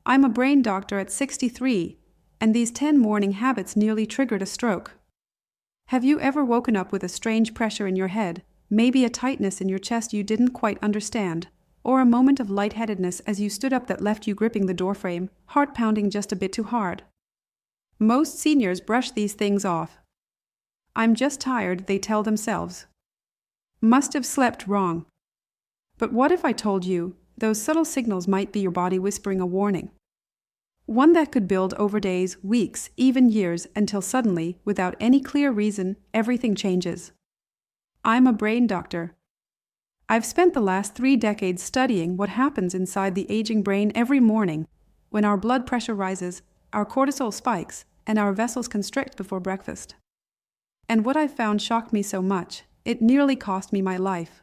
I'm a brain doctor at 63, and these 10 morning habits nearly triggered a stroke. Have you ever woken up with a strange pressure in your head, maybe a tightness in your chest you didn't quite understand, or a moment of lightheadedness as you stood up that left you gripping the doorframe, heart pounding just a bit too hard? Most seniors brush these things off. I'm just tired, they tell themselves. Must have slept wrong. But what if I told you those subtle signals might be your body whispering a warning? One that could build over days, weeks, even years, until suddenly, without any clear reason, everything changes. I'm a brain doctor. I've spent the last 3 decades studying what happens inside the aging brain every morning when our blood pressure rises, our cortisol spikes, and our vessels constrict before breakfast. And what I found shocked me so much, it nearly cost me my life.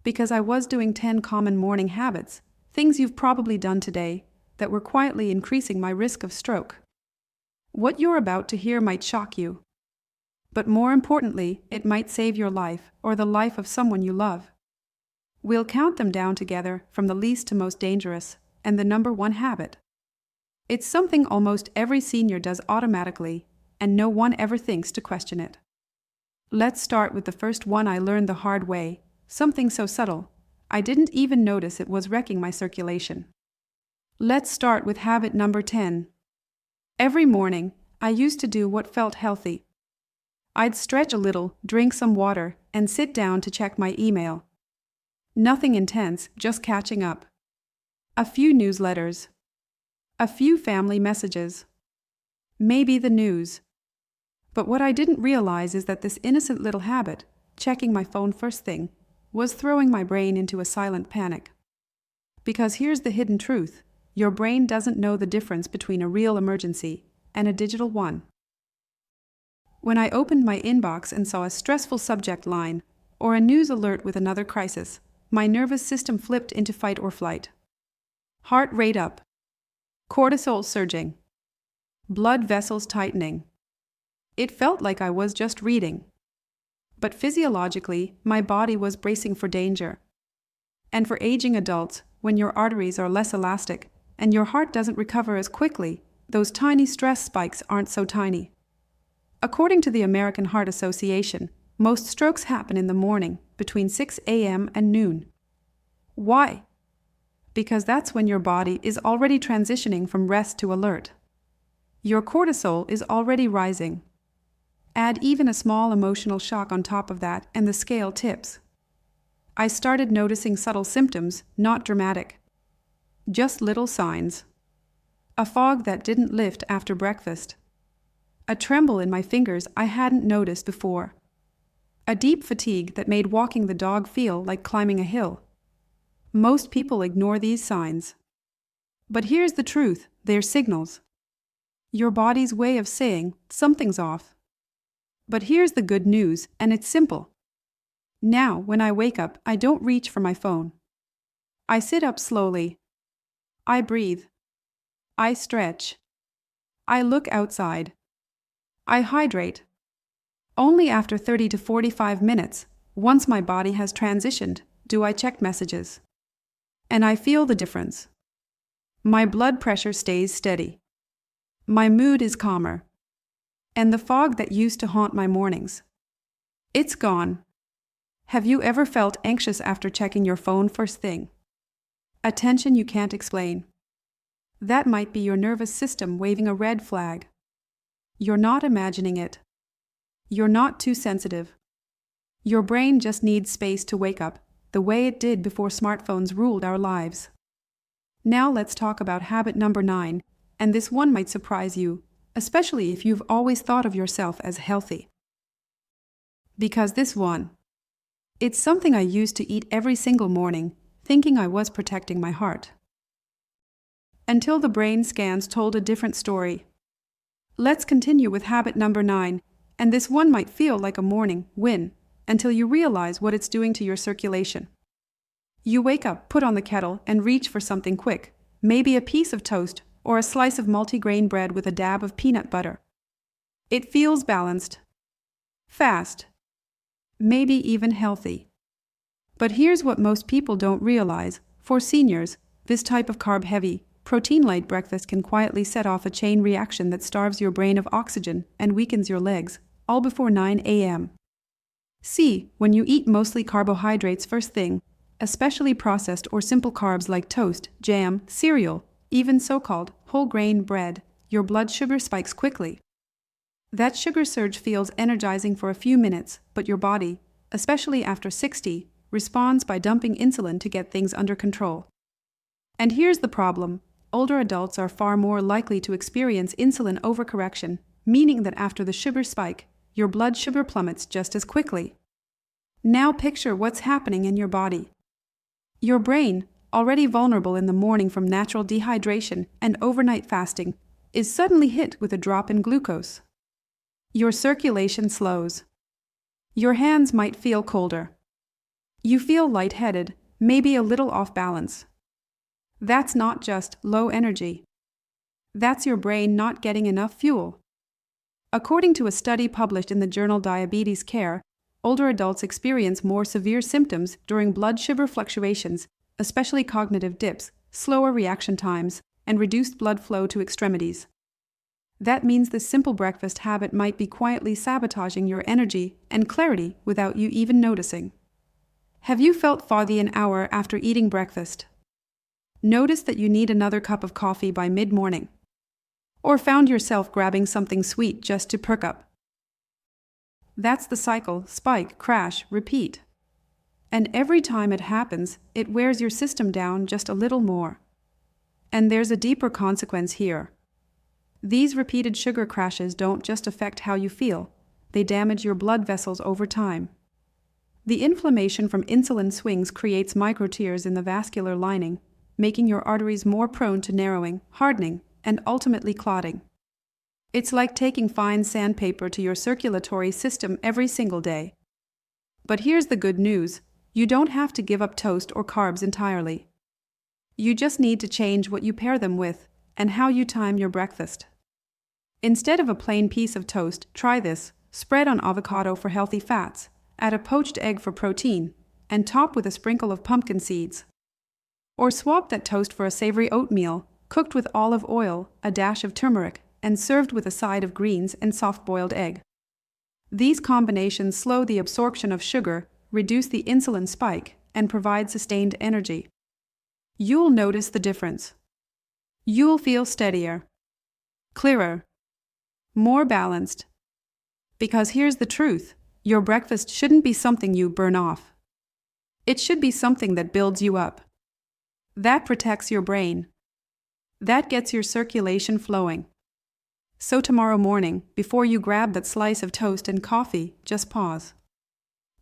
Because I was doing 10 common morning habits, things you've probably done today, that were quietly increasing my risk of stroke. What you're about to hear might shock you. But more importantly, it might save your life or the life of someone you love. We'll count them down together from the least to most dangerous, and the number 1 habit. It's something almost every senior does automatically, and no one ever thinks to question it. Let's start with the first one I learned the hard way, something so subtle, I didn't even notice it was wrecking my circulation. Let's start with habit number 10. Every morning, I used to do what felt healthy. I'd stretch a little, drink some water, and sit down to check my email. Nothing intense, just catching up. A few newsletters. A few family messages. Maybe the news. But what I didn't realize is that this innocent little habit, checking my phone first thing, was throwing my brain into a silent panic. Because here's the hidden truth. Your brain doesn't know the difference between a real emergency and a digital one. When I opened my inbox and saw a stressful subject line or a news alert with another crisis, my nervous system flipped into fight or flight. Heart rate up. Cortisol surging. Blood vessels tightening. It felt like I was just reading. But physiologically, my body was bracing for danger. And for aging adults, when your arteries are less elastic and your heart doesn't recover as quickly, those tiny stress spikes aren't so tiny. According to the American Heart Association, most strokes happen in the morning, between 6 a.m. and noon. Why? Because that's when your body is already transitioning from rest to alert. Your cortisol is already rising. Add even a small emotional shock on top of that and the scale tips. I started noticing subtle symptoms, not dramatic. Just little signs. A fog that didn't lift after breakfast. A tremble in my fingers I hadn't noticed before. A deep fatigue that made walking the dog feel like climbing a hill. Most people ignore these signs. But here's the truth, they're signals. Your body's way of saying something's off. But here's the good news, and it's simple. Now, when I wake up, I don't reach for my phone. I sit up slowly. I breathe. I stretch. I look outside. I hydrate. Only after 30 to 45 minutes, once my body has transitioned, do I check messages. And I feel the difference. My blood pressure stays steady. My mood is calmer. And the fog that used to haunt my mornings, it's gone. Have you ever felt anxious after checking your phone first thing? A tension you can't explain. That might be your nervous system waving a red flag. You're not imagining it. You're not too sensitive. Your brain just needs space to wake up, the way it did before smartphones ruled our lives. Now let's talk about habit number 9, and this one might surprise you, especially if you've always thought of yourself as healthy. Because this one, it's something I used to eat every single morning, thinking I was protecting my heart. Until the brain scans told a different story. Let's continue with habit number 9, and this one might feel like a morning win until you realize what it's doing to your circulation. You wake up, put on the kettle, and reach for something quick, maybe a piece of toast or a slice of multigrain bread with a dab of peanut butter. It feels balanced, fast, maybe even healthy. But here's what most people don't realize. For seniors, this type of carb-heavy, protein-light breakfast can quietly set off a chain reaction that starves your brain of oxygen and weakens your legs, all before 9 a.m. C. When you eat mostly carbohydrates first thing, especially processed or simple carbs like toast, jam, cereal, even so-called whole-grain bread, your blood sugar spikes quickly. That sugar surge feels energizing for a few minutes, but your body, especially after 60, responds by dumping insulin to get things under control. And here's the problem. Older adults are far more likely to experience insulin overcorrection, meaning that after the sugar spike, your blood sugar plummets just as quickly. Now picture what's happening in your body. Your brain, already vulnerable in the morning from natural dehydration and overnight fasting, is suddenly hit with a drop in glucose. Your circulation slows. Your hands might feel colder. You feel lightheaded, maybe a little off balance. That's not just low energy. That's your brain not getting enough fuel. According to a study published in the journal Diabetes Care, older adults experience more severe symptoms during blood sugar fluctuations, especially cognitive dips, slower reaction times, and reduced blood flow to extremities. That means this simple breakfast habit might be quietly sabotaging your energy and clarity without you even noticing. Have you felt foggy an hour after eating breakfast? Notice that you need another cup of coffee by mid-morning? Or found yourself grabbing something sweet just to perk up? That's the cycle: spike, crash, repeat. And every time it happens, it wears your system down just a little more. And there's a deeper consequence here. These repeated sugar crashes don't just affect how you feel, they damage your blood vessels over time. The inflammation from insulin swings creates microtears in the vascular lining, making your arteries more prone to narrowing, hardening, and ultimately clotting. It's like taking fine sandpaper to your circulatory system every single day. But here's the good news: you don't have to give up toast or carbs entirely. You just need to change what you pair them with and how you time your breakfast. Instead of a plain piece of toast, try this: spread on avocado for healthy fats, add a poached egg for protein, and top with a sprinkle of pumpkin seeds. Or swap that toast for a savory oatmeal, cooked with olive oil, a dash of turmeric, and served with a side of greens and soft-boiled egg. These combinations slow the absorption of sugar, reduce the insulin spike, and provide sustained energy. You'll notice the difference. You'll feel steadier, clearer, more balanced. Because here's the truth: your breakfast shouldn't be something you burn off. It should be something that builds you up. That protects your brain. That gets your circulation flowing. So tomorrow morning, before you grab that slice of toast and coffee, just pause.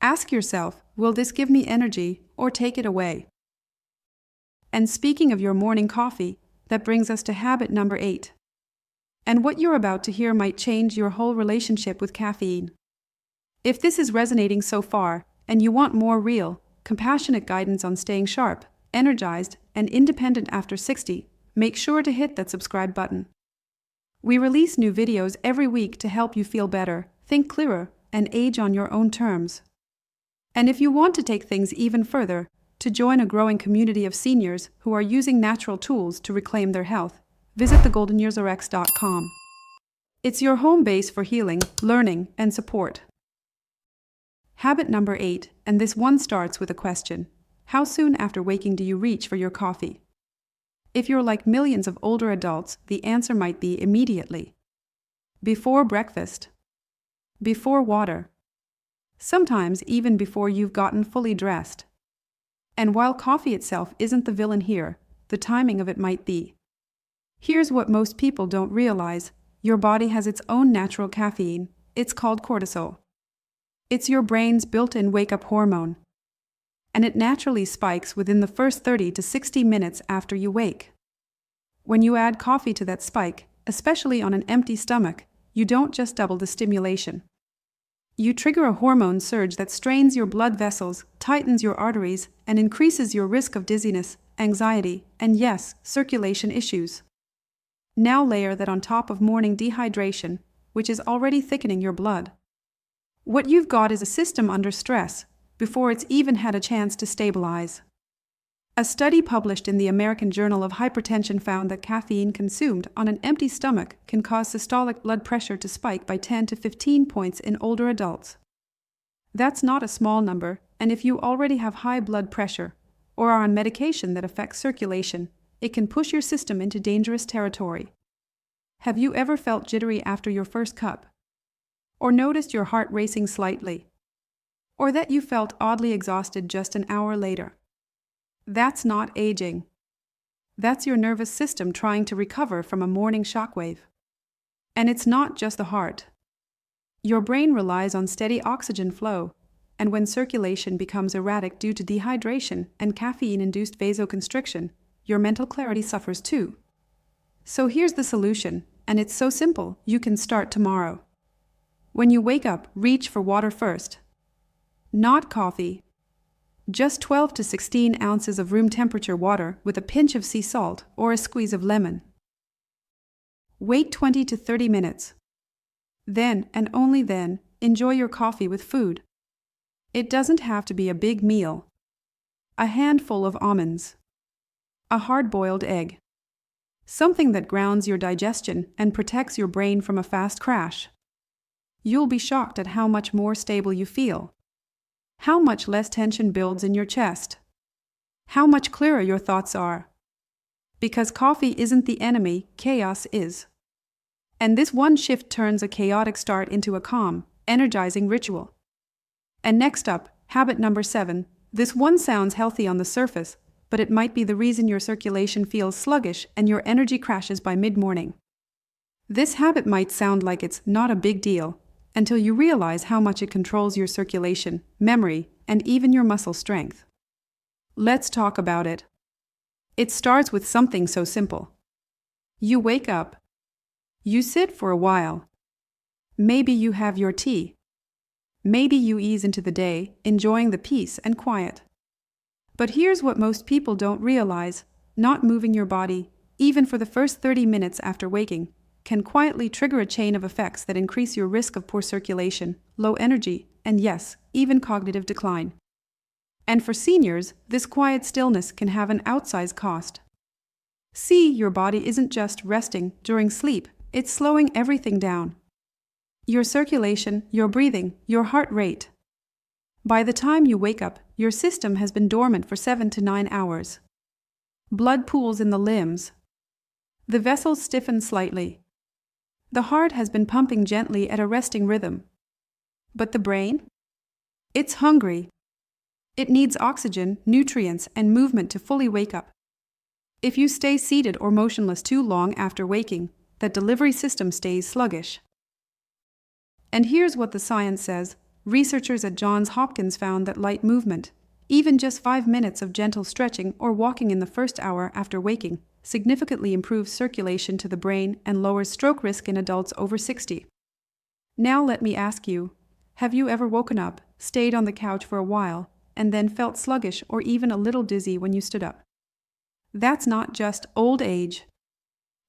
Ask yourself, will this give me energy or take it away? And speaking of your morning coffee, that brings us to habit number 8. And what you're about to hear might change your whole relationship with caffeine. If this is resonating so far, and you want more real, compassionate guidance on staying sharp, energized, and independent after 60, make sure to hit that subscribe button. We release new videos every week to help you feel better, think clearer, and age on your own terms. And if you want to take things even further, to join a growing community of seniors who are using natural tools to reclaim their health, visit thegoldenyearsrx.com. It's your home base for healing, learning, and support. Habit number 8, and this one starts with a question: how soon after waking do you reach for your coffee? If you're like millions of older adults, the answer might be immediately. Before breakfast. Before water. Sometimes even before you've gotten fully dressed. And while coffee itself isn't the villain here, the timing of it might be. Here's what most people don't realize: your body has its own natural caffeine. It's called cortisol. It's your brain's built-in wake-up hormone. And it naturally spikes within the first 30 to 60 minutes after you wake. When you add coffee to that spike, especially on an empty stomach, you don't just double the stimulation. You trigger a hormone surge that strains your blood vessels, tightens your arteries, and increases your risk of dizziness, anxiety, and yes, circulation issues. Now layer that on top of morning dehydration, which is already thickening your blood. What you've got is a system under stress, before it's even had a chance to stabilize. A study published in the American Journal of Hypertension found that caffeine consumed on an empty stomach can cause systolic blood pressure to spike by 10 to 15 points in older adults. That's not a small number, and if you already have high blood pressure or are on medication that affects circulation, it can push your system into dangerous territory. Have you ever felt jittery after your first cup? Or noticed your heart racing slightly? Or that you felt oddly exhausted just an hour later? That's not aging. That's your nervous system trying to recover from a morning shockwave. And it's not just the heart. Your brain relies on steady oxygen flow, and when circulation becomes erratic due to dehydration and caffeine-induced vasoconstriction, your mental clarity suffers too. So here's the solution, and it's so simple, you can start tomorrow. When you wake up, reach for water first. Not coffee. Just 12 to 16 ounces of room temperature water with a pinch of sea salt or a squeeze of lemon. Wait 20 to 30 minutes. Then, and only then, enjoy your coffee with food. It doesn't have to be a big meal. A handful of almonds. A hard-boiled egg. Something that grounds your digestion and protects your brain from a fast crash. You'll be shocked at how much more stable you feel. How much less tension builds in your chest. How much clearer your thoughts are. Because coffee isn't the enemy, chaos is. And this one shift turns a chaotic start into a calm, energizing ritual. And next up, habit number 7. This one sounds healthy on the surface, but it might be the reason your circulation feels sluggish and your energy crashes by mid-morning. This habit might sound like it's not a big deal, until you realize how much it controls your circulation, memory, and even your muscle strength. Let's talk about it. It starts with something so simple. You wake up. You sit for a while. Maybe you have your tea. Maybe you ease into the day, enjoying the peace and quiet. But here's what most people don't realize. Not moving your body, even for the first 30 minutes after waking, can quietly trigger a chain of effects that increase your risk of poor circulation, low energy, and yes, even cognitive decline. And for seniors, this quiet stillness can have an outsized cost. See, your body isn't just resting during sleep, it's slowing everything down. Your circulation, your breathing, your heart rate. By the time you wake up, your system has been dormant for 7 to 9 hours. Blood pools in the limbs. The vessels stiffen slightly. The heart has been pumping gently at a resting rhythm. But the brain? It's hungry. It needs oxygen, nutrients, and movement to fully wake up. If you stay seated or motionless too long after waking, that delivery system stays sluggish. And here's what the science says. Researchers at Johns Hopkins found that light movement, even just 5 minutes of gentle stretching or walking in the first hour after waking, significantly improves circulation to the brain and lowers stroke risk in adults over 60. Now let me ask you, have you ever woken up, stayed on the couch for a while, and then felt sluggish or even a little dizzy when you stood up? That's not just old age.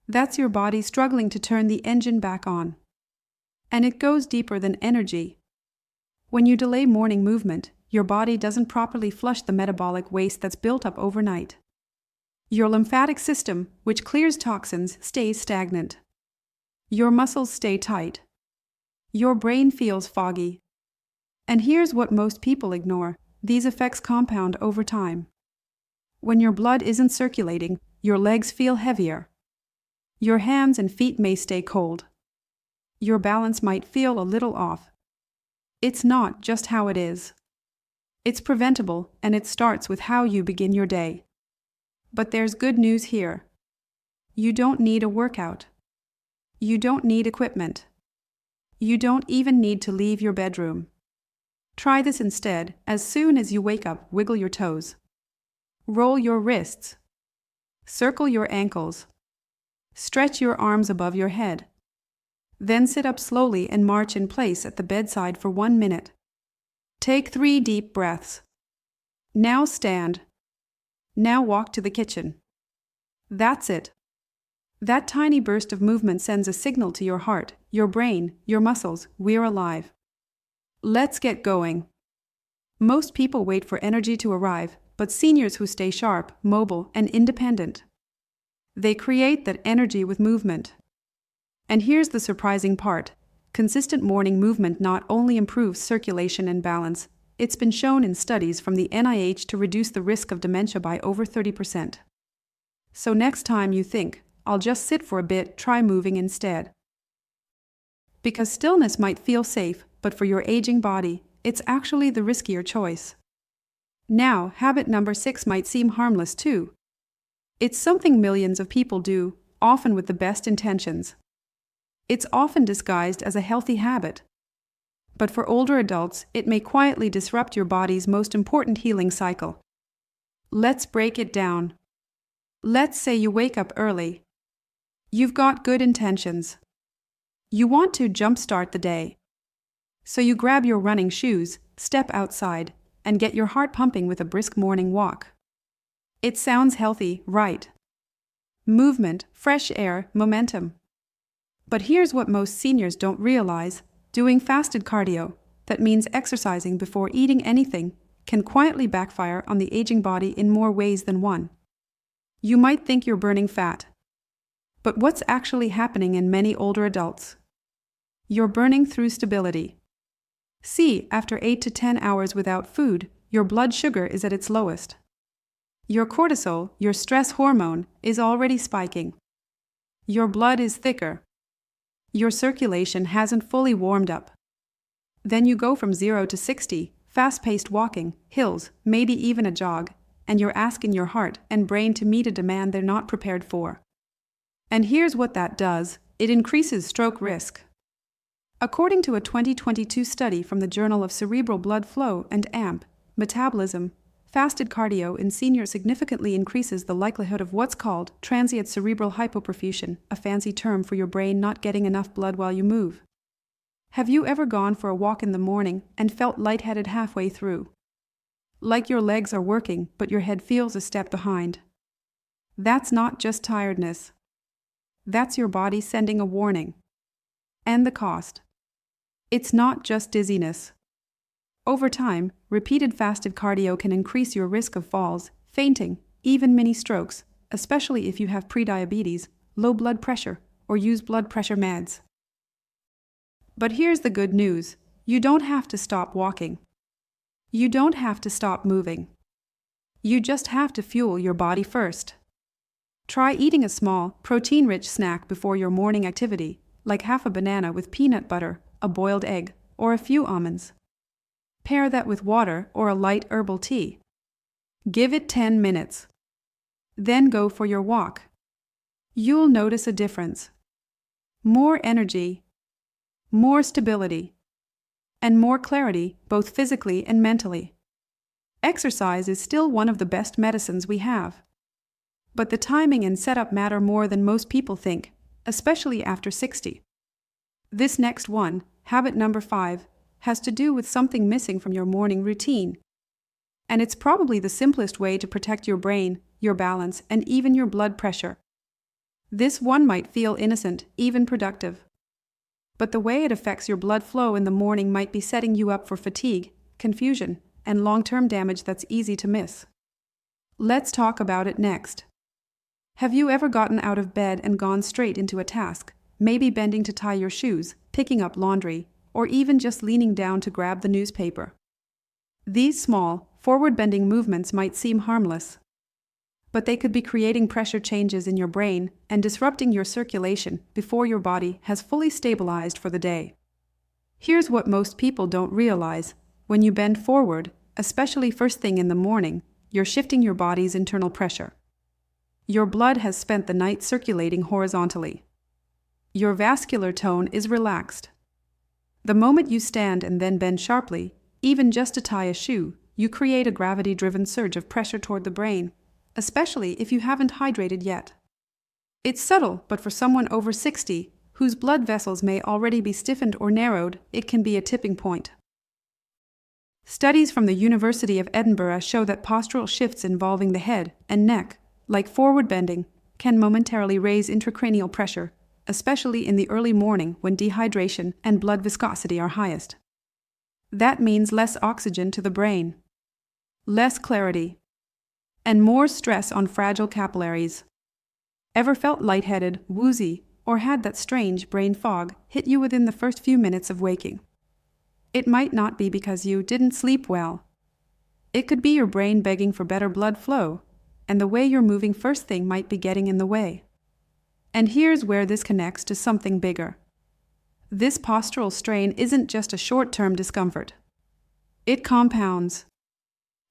That's your body struggling to turn the engine back on. And it goes deeper than energy. When you delay morning movement, your body doesn't properly flush the metabolic waste that's built up overnight. Your lymphatic system, which clears toxins, stays stagnant. Your muscles stay tight. Your brain feels foggy. And here's what most people ignore. These effects compound over time. When your blood isn't circulating, your legs feel heavier. Your hands and feet may stay cold. Your balance might feel a little off. It's not just how it is. It's preventable, and it starts with how you begin your day. But there's good news here. You don't need a workout. You don't need equipment. You don't even need to leave your bedroom. Try this instead. As soon as you wake up, wiggle your toes. Roll your wrists. Circle your ankles. Stretch your arms above your head. Then sit up slowly and march in place at the bedside for 1 minute. Take 3 deep breaths. Now stand. Now walk to the kitchen. That's it. That tiny burst of movement sends a signal to your heart, your brain, your muscles, we're alive. Let's get going. Most people wait for energy to arrive, but seniors who stay sharp, mobile, and independent. They create that energy with movement. And here's the surprising part. Consistent morning movement not only improves circulation and balance, it's been shown in studies from the NIH to reduce the risk of dementia by over 30%. So next time you think, I'll just sit for a bit, try moving instead. Because stillness might feel safe, but for your aging body, it's actually the riskier choice. Now, habit number 6 might seem harmless too. It's something millions of people do, often with the best intentions. It's often disguised as a healthy habit. But for older adults, it may quietly disrupt your body's most important healing cycle. Let's break it down. Let's say you wake up early. You've got good intentions. You want to jumpstart the day. So you grab your running shoes, step outside, and get your heart pumping with a brisk morning walk. It sounds healthy, right? Movement, fresh air, momentum. But here's what most seniors don't realize. Doing fasted cardio, that means exercising before eating anything, can quietly backfire on the aging body in more ways than one. You might think you're burning fat. But what's actually happening in many older adults? You're burning through stability. See, after 8 to 10 hours without food, your blood sugar is at its lowest. Your cortisol, your stress hormone, is already spiking. Your blood is thicker. Your circulation hasn't fully warmed up. Then you go from 0 to 60, fast-paced walking, hills, maybe even a jog, and you're asking your heart and brain to meet a demand they're not prepared for. And here's what that does: it increases stroke risk. According to a 2022 study from the Journal of Cerebral Blood Flow and AMP, Metabolism, fasted cardio in seniors significantly increases the likelihood of what's called transient cerebral hypoperfusion, a fancy term for your brain not getting enough blood while you move. Have you ever gone for a walk in the morning and felt lightheaded halfway through? Like your legs are working, but your head feels a step behind. That's not just tiredness. That's your body sending a warning. And the cost. It's not just dizziness. Over time, repeated fasted cardio can increase your risk of falls, fainting, even mini strokes, especially if you have prediabetes, low blood pressure, or use blood pressure meds. But here's the good news: you don't have to stop walking. You don't have to stop moving. You just have to fuel your body first. Try eating a small, protein-rich snack before your morning activity, like half a banana with peanut butter, a boiled egg, or a few almonds. Pair that with water or a light herbal tea. Give it 10 minutes. Then go for your walk. You'll notice a difference. More energy, more stability, and more clarity, both physically and mentally. Exercise is still one of the best medicines we have. But the timing and setup matter more than most people think, especially after 60. This next one, habit number 5, has to do with something missing from your morning routine. And it's probably the simplest way to protect your brain, your balance, and even your blood pressure. This one might feel innocent, even productive. But the way it affects your blood flow in the morning might be setting you up for fatigue, confusion, and long-term damage that's easy to miss. Let's talk about it next. Have you ever gotten out of bed and gone straight into a task, maybe bending to tie your shoes, picking up laundry, or even just leaning down to grab the newspaper? These small, forward-bending movements might seem harmless, but they could be creating pressure changes in your brain and disrupting your circulation before your body has fully stabilized for the day. Here's what most people don't realize. When you bend forward, especially first thing in the morning, you're shifting your body's internal pressure. Your blood has spent the night circulating horizontally. Your vascular tone is relaxed. The moment you stand and then bend sharply, even just to tie a shoe, you create a gravity-driven surge of pressure toward the brain, especially if you haven't hydrated yet. It's subtle, but for someone over 60, whose blood vessels may already be stiffened or narrowed, it can be a tipping point. Studies from the University of Edinburgh show that postural shifts involving the head and neck, like forward bending, can momentarily raise intracranial pressure, especially in the early morning when dehydration and blood viscosity are highest. That means less oxygen to the brain, less clarity, and more stress on fragile capillaries. Ever felt lightheaded, woozy, or had that strange brain fog hit you within the first few minutes of waking? It might not be because you didn't sleep well. It could be your brain begging for better blood flow, and the way you're moving first thing might be getting in the way. And here's where this connects to something bigger. This postural strain isn't just a short-term discomfort. It compounds.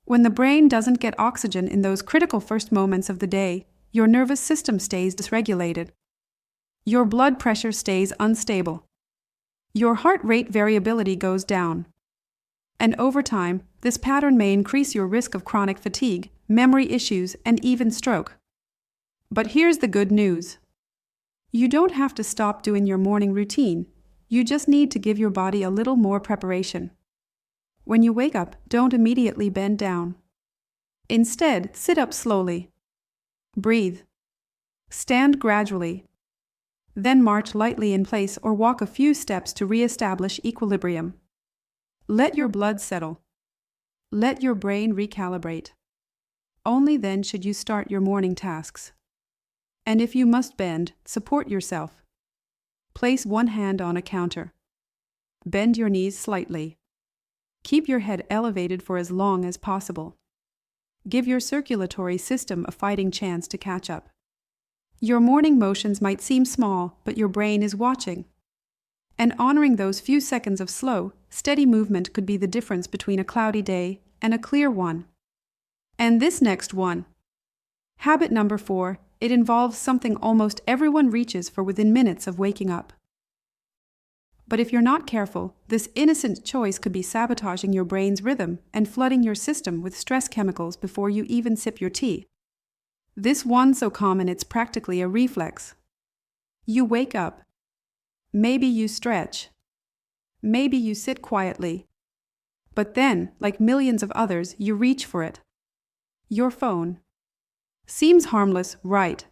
When the brain doesn't get oxygen in those critical first moments of the day, your nervous system stays dysregulated. Your blood pressure stays unstable. Your heart rate variability goes down. And over time, this pattern may increase your risk of chronic fatigue, memory issues, and even stroke. But here's the good news. You don't have to stop doing your morning routine. You just need to give your body a little more preparation. When you wake up, don't immediately bend down. Instead, sit up slowly. Breathe. Stand gradually. Then march lightly in place or walk a few steps to re-establish equilibrium. Let your blood settle. Let your brain recalibrate. Only then should you start your morning tasks. And if you must bend, support yourself. Place one hand on a counter. Bend your knees slightly. Keep your head elevated for as long as possible. Give your circulatory system a fighting chance to catch up. Your morning motions might seem small, but your brain is watching. And honoring those few seconds of slow, steady movement could be the difference between a cloudy day and a clear one. And this next one. Habit number 4, it involves something almost everyone reaches for within minutes of waking up. But if you're not careful, this innocent choice could be sabotaging your brain's rhythm and flooding your system with stress chemicals before you even sip your tea. This one so common it's practically a reflex. You wake up. Maybe you stretch. Maybe you sit quietly. But then, like millions of others, you reach for it. Your phone. Seems harmless, right?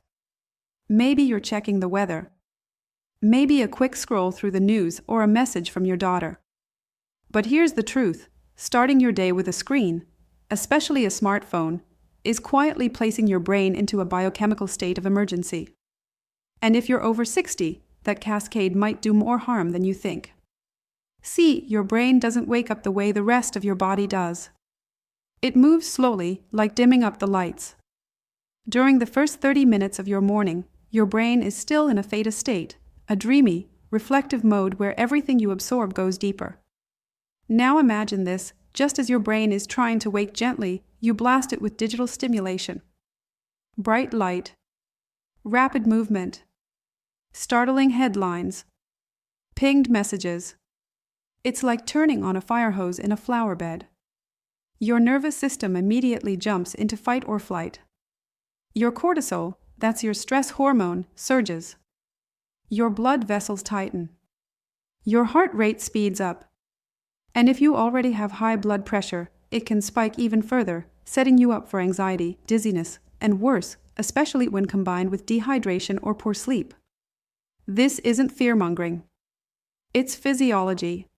Maybe you're checking the weather. Maybe a quick scroll through the news or a message from your daughter. But here's the truth. Starting your day with a screen, especially a smartphone, is quietly placing your brain into a biochemical state of emergency. And if you're over 60, that cascade might do more harm than you think. See, your brain doesn't wake up the way the rest of your body does. It moves slowly, like dimming up the lights. During the first 30 minutes of your morning, your brain is still in a theta state, a dreamy, reflective mode where everything you absorb goes deeper. Now imagine this, just as your brain is trying to wake gently, you blast it with digital stimulation. Bright light, rapid movement, startling headlines, pinged messages. It's like turning on a fire hose in a flower bed. Your nervous system immediately jumps into fight or flight. Your cortisol, that's your stress hormone, surges. Your blood vessels tighten. Your heart rate speeds up. And if you already have high blood pressure, it can spike even further, setting you up for anxiety, dizziness, and worse, especially when combined with dehydration or poor sleep. This isn't fear-mongering. It's physiology.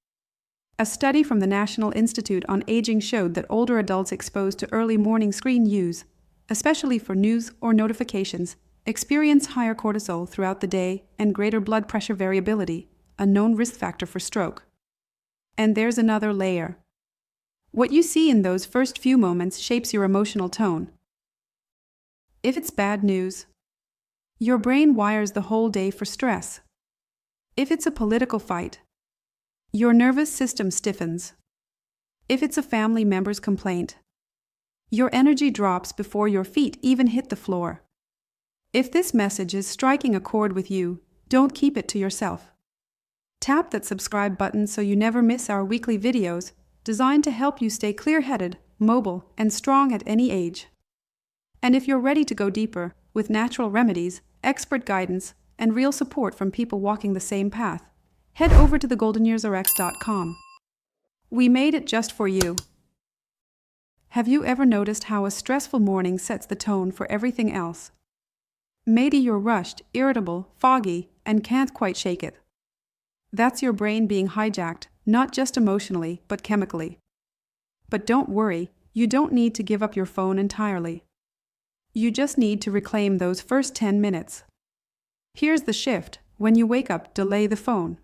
A study from the National Institute on Aging showed that older adults exposed to early morning screen use, especially for news or notifications, experience higher cortisol throughout the day and greater blood pressure variability, a known risk factor for stroke. And there's another layer. What you see in those first few moments shapes your emotional tone. If it's bad news, your brain wires the whole day for stress. If it's a political fight, your nervous system stiffens. If it's a family member's complaint, your energy drops before your feet even hit the floor. If this message is striking a chord with you, don't keep it to yourself. Tap that subscribe button so you never miss our weekly videos, designed to help you stay clear-headed, mobile, and strong at any age. And if you're ready to go deeper, with natural remedies, expert guidance, and real support from people walking the same path, head over to thegoldenyearsrx.com. We made it just for you. Have you ever noticed how a stressful morning sets the tone for everything else? Maybe you're rushed, irritable, foggy, and can't quite shake it. That's your brain being hijacked, not just emotionally, but chemically. But don't worry, you don't need to give up your phone entirely. You just need to reclaim those first 10 minutes. Here's the shift: when you wake up, delay the phone.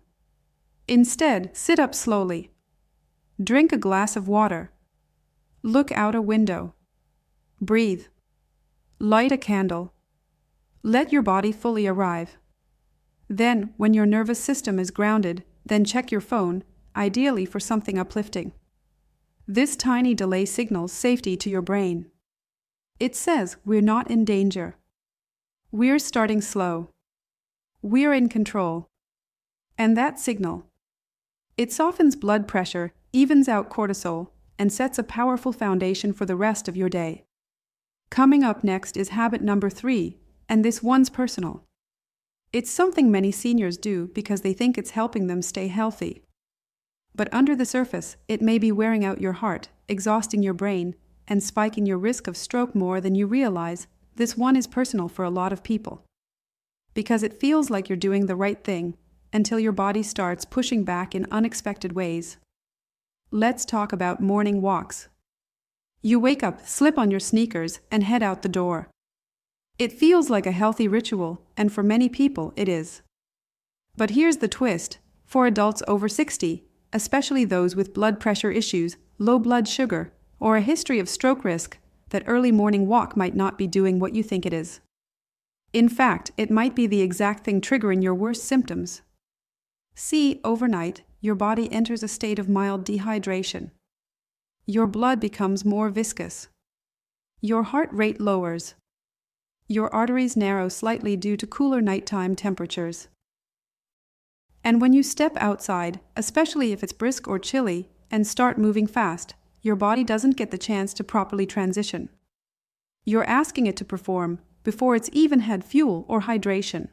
Instead, sit up slowly. Drink a glass of water. Look out a window. Breathe. Light a candle. Let your body fully arrive. Then, when your nervous system is grounded, then check your phone, ideally for something uplifting. This tiny delay signals safety to your brain. It says we're not in danger. We're starting slow. We're in control. And that signal, it softens blood pressure, evens out cortisol, and sets a powerful foundation for the rest of your day. Coming up next is habit number 3, and this one's personal. It's something many seniors do because they think it's helping them stay healthy. But under the surface, it may be wearing out your heart, exhausting your brain, and spiking your risk of stroke more than you realize. This one is personal for a lot of people. Because it feels like you're doing the right thing, until your body starts pushing back in unexpected ways. Let's talk about morning walks. You wake up, slip on your sneakers, and head out the door. It feels like a healthy ritual, and for many people it is. But here's the twist: for adults over 60, especially those with blood pressure issues, low blood sugar, or a history of stroke risk, that early morning walk might not be doing what you think it is. In fact, it might be the exact thing triggering your worst symptoms. See, overnight, your body enters a state of mild dehydration. Your blood becomes more viscous. Your heart rate lowers. Your arteries narrow slightly due to cooler nighttime temperatures. And when you step outside, especially if it's brisk or chilly, and start moving fast, your body doesn't get the chance to properly transition. You're asking it to perform before it's even had fuel or hydration.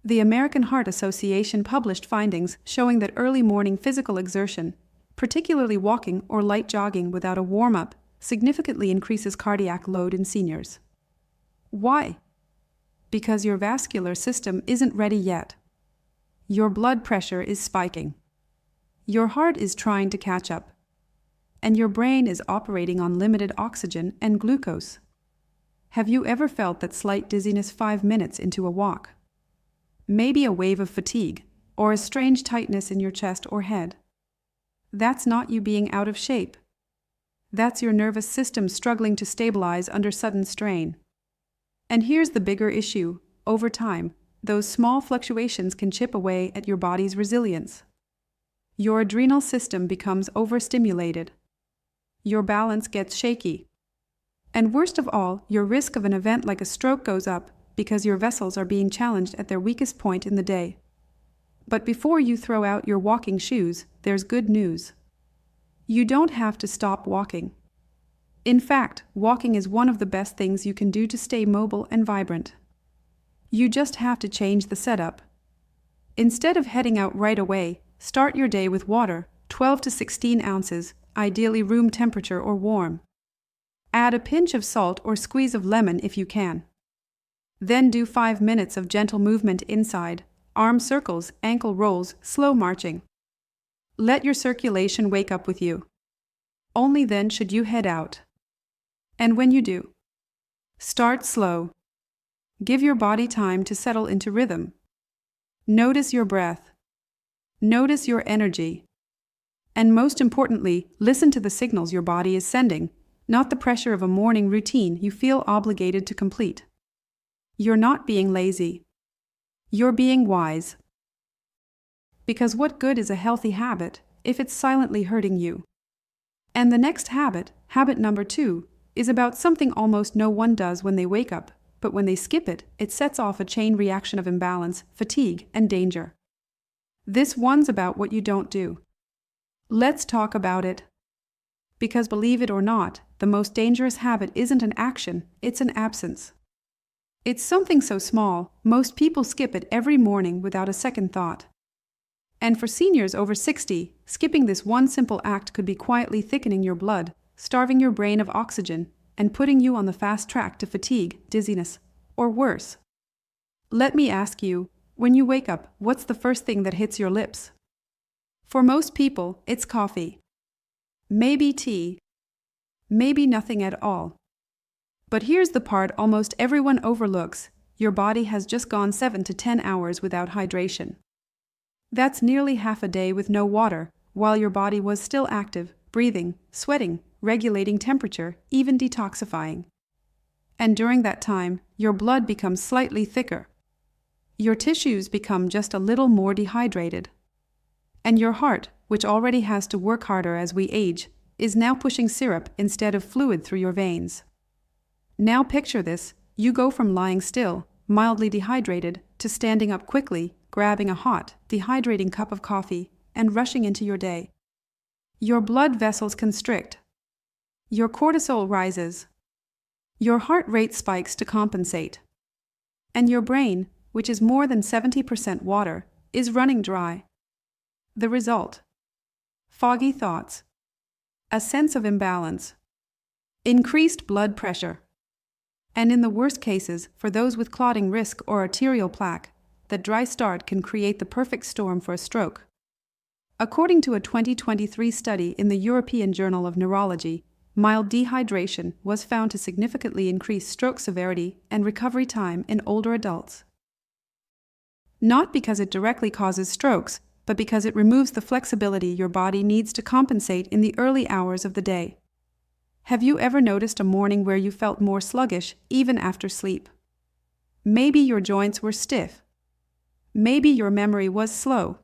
The American Heart Association published findings showing that early morning physical exertion, particularly walking or light jogging without a warm-up, significantly increases cardiac load in seniors. Why? Because your vascular system isn't ready yet. Your blood pressure is spiking. Your heart is trying to catch up. And your brain is operating on limited oxygen and glucose. Have you ever felt that slight dizziness 5 minutes into a walk? Maybe a wave of fatigue, or a strange tightness in your chest or head. That's not you being out of shape. That's your nervous system struggling to stabilize under sudden strain. And here's the bigger issue: over time, those small fluctuations can chip away at your body's resilience. Your adrenal system becomes overstimulated. Your balance gets shaky. And worst of all, your risk of an event like a stroke goes up because your vessels are being challenged at their weakest point in the day. But before you throw out your walking shoes, there's good news. You don't have to stop walking. In fact, walking is one of the best things you can do to stay mobile and vibrant. You just have to change the setup. Instead of heading out right away, start your day with water, 12 to 16 ounces, ideally room temperature or warm. Add a pinch of salt or squeeze of lemon if you can. Then do 5 minutes of gentle movement inside, arm circles, ankle rolls, slow marching. Let your circulation wake up with you. Only then should you head out. And when you do, start slow. Give your body time to settle into rhythm. Notice your breath. Notice your energy. And most importantly, listen to the signals your body is sending, not the pressure of a morning routine you feel obligated to complete. You're not being lazy. You're being wise. Because what good is a healthy habit if it's silently hurting you? And the next habit, habit number 2, is about something almost no one does when they wake up, but when they skip it, it sets off a chain reaction of imbalance, fatigue, and danger. This one's about what you don't do. Let's talk about it. Because believe it or not, the most dangerous habit isn't an action, it's an absence. It's something so small, most people skip it every morning without a second thought. And for seniors over 60, skipping this one simple act could be quietly thickening your blood, starving your brain of oxygen, and putting you on the fast track to fatigue, dizziness, or worse. Let me ask you, when you wake up, what's the first thing that hits your lips? For most people, it's coffee. Maybe tea. Maybe nothing at all. But here's the part almost everyone overlooks. Your body has just gone 7 to 10 hours without hydration. That's nearly half a day with no water, while your body was still active, breathing, sweating, regulating temperature, even detoxifying. And during that time, your blood becomes slightly thicker. Your tissues become just a little more dehydrated. And your heart, which already has to work harder as we age, is now pushing syrup instead of fluid through your veins. Now picture this: you go from lying still, mildly dehydrated, to standing up quickly, grabbing a hot, dehydrating cup of coffee, and rushing into your day. Your blood vessels constrict. Your cortisol rises. Your heart rate spikes to compensate. And your brain, which is more than 70% water, is running dry. The result: foggy thoughts, a sense of imbalance, increased blood pressure, and in the worst cases, for those with clotting risk or arterial plaque, the dry start can create the perfect storm for a stroke. According to a 2023 study in the European Journal of Neurology, mild dehydration was found to significantly increase stroke severity and recovery time in older adults. Not because it directly causes strokes, but because it removes the flexibility your body needs to compensate in the early hours of the day. Have you ever noticed a morning where you felt more sluggish even after sleep? Maybe your joints were stiff. Maybe your memory was slow.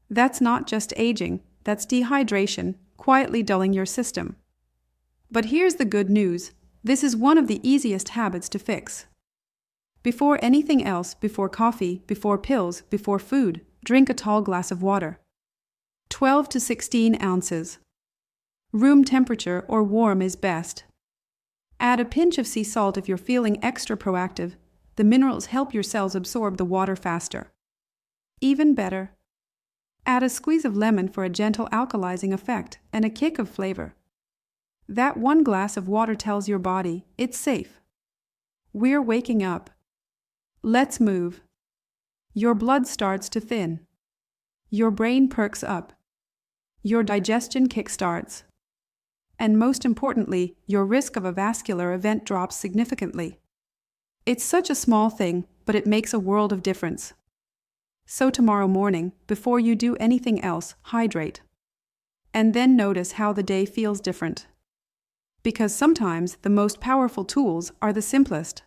That's not just aging, that's dehydration, quietly dulling your system. But here's the good news: this is one of the easiest habits to fix. Before anything else, before coffee, before pills, before food, drink a tall glass of water. 12 to 16 ounces. Room temperature or warm is best. Add a pinch of sea salt if you're feeling extra proactive. The minerals help your cells absorb the water faster. Even better, add a squeeze of lemon for a gentle alkalizing effect and a kick of flavor. That one glass of water tells your body it's safe. We're waking up. Let's move. Your blood starts to thin. Your brain perks up. Your digestion kickstarts. And most importantly, your risk of a vascular event drops significantly. It's such a small thing, but it makes a world of difference. So tomorrow morning, before you do anything else, hydrate. And then notice how the day feels different. Because sometimes the most powerful tools are the simplest.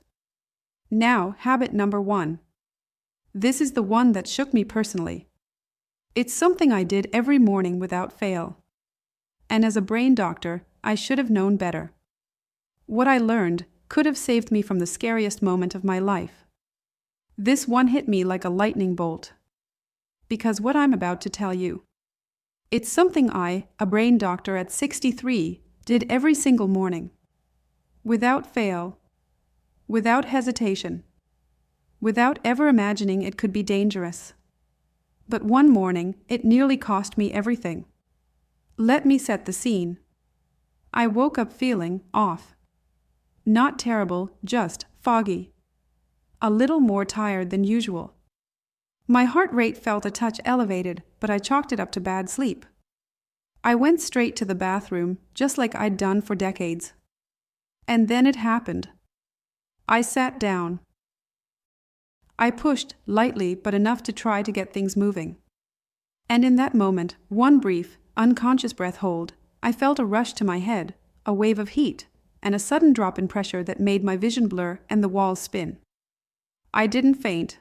Now, habit number 1. This is the one that shook me personally. It's something I did every morning without fail. And as a brain doctor, I should have known better. What I learned could have saved me from the scariest moment of my life. This one hit me like a lightning bolt. Because what I'm about to tell you, it's something I, a brain doctor at 63, did every single morning. Without fail. Without hesitation. Without ever imagining it could be dangerous. But one morning, it nearly cost me everything. Let me set the scene. I woke up feeling off. Not terrible, just foggy. A little more tired than usual. My heart rate felt a touch elevated, but I chalked it up to bad sleep. I went straight to the bathroom, just like I'd done for decades. And then it happened. I sat down. I pushed lightly, but enough to try to get things moving. And in that moment, one brief, unconscious breath hold, I felt a rush to my head, a wave of heat, and a sudden drop in pressure that made my vision blur and the walls spin. I didn't faint,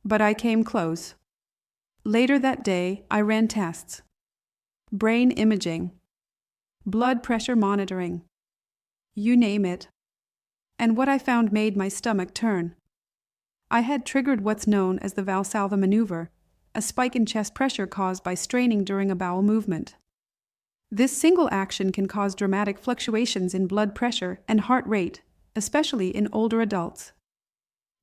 but I came close. Later that day, I ran tests. Brain imaging. Blood pressure monitoring. You name it. And what I found made my stomach turn. I had triggered what's known as the Valsalva maneuver, a spike in chest pressure caused by straining during a bowel movement. This single action can cause dramatic fluctuations in blood pressure and heart rate, especially in older adults.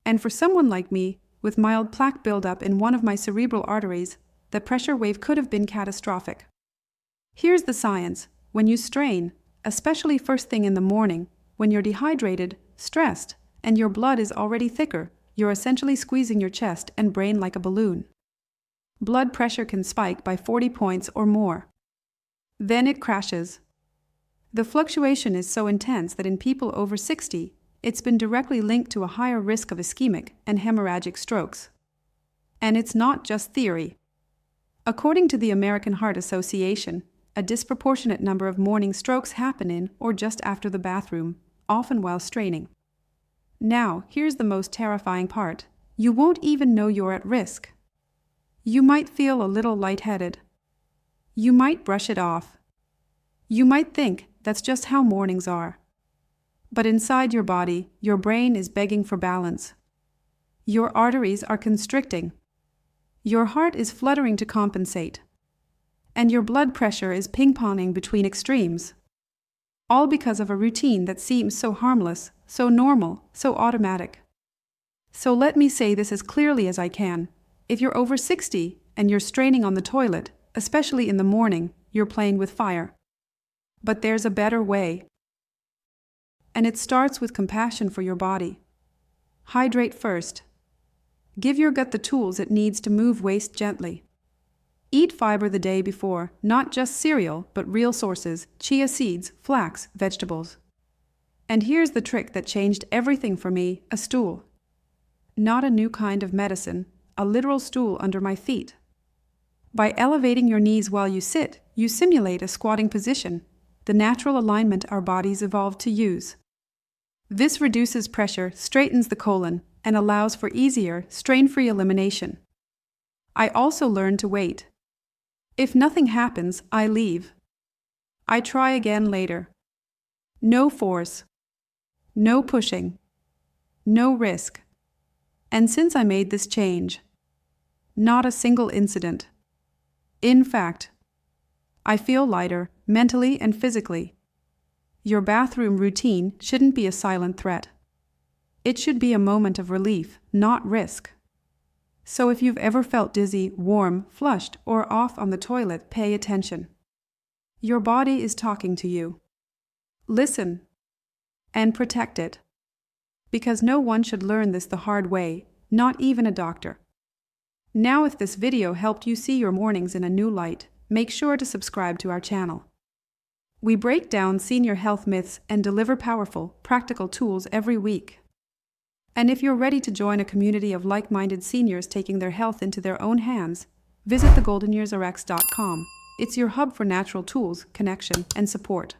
And for someone like me, with mild plaque buildup in one of my cerebral arteries, the pressure wave could have been catastrophic. Here's the science. When you strain, especially first thing in the morning, when you're dehydrated, stressed, and your blood is already thicker, you're essentially squeezing your chest and brain like a balloon. Blood pressure can spike by 40 points or more. Then it crashes. The fluctuation is so intense that in people over 60, it's been directly linked to a higher risk of ischemic and hemorrhagic strokes. And it's not just theory. According to the American Heart Association, a disproportionate number of morning strokes happen in or just after the bathroom, often while straining. Now, here's the most terrifying part. You won't even know you're at risk. You might feel a little lightheaded. You might brush it off. You might think that's just how mornings are. But inside your body, your brain is begging for balance. Your arteries are constricting. Your heart is fluttering to compensate. And your blood pressure is ping-ponging between extremes. All because of a routine that seems so harmless, so normal, so automatic. So let me say this as clearly as I can. If you're over 60 and you're straining on the toilet, especially in the morning, you're playing with fire. But there's a better way. And it starts with compassion for your body. Hydrate first. Give your gut the tools it needs to move waste gently. Eat fiber the day before, not just cereal, but real sources, chia seeds, flax, vegetables. And here's the trick that changed everything for me, a stool. Not a new kind of medicine, a literal stool under my feet. By elevating your knees while you sit, you simulate a squatting position, the natural alignment our bodies evolved to use. This reduces pressure, straightens the colon, and allows for easier, strain-free elimination. I also learned to wait. If nothing happens, I leave. I try again later. No force. No pushing. No risk. And since I made this change, not a single incident. In fact, I feel lighter, mentally and physically. Your bathroom routine shouldn't be a silent threat. It should be a moment of relief, not risk. So if you've ever felt dizzy, warm, flushed, or off on the toilet, pay attention. Your body is talking to you. Listen and protect it. Because no one should learn this the hard way, not even a doctor. Now, if this video helped you see your mornings in a new light, make sure to subscribe to our channel. We break down senior health myths and deliver powerful, practical tools every week. And if you're ready to join a community of like-minded seniors taking their health into their own hands, visit thegoldenyearsrx.com. It's your hub for natural tools, connection, and support.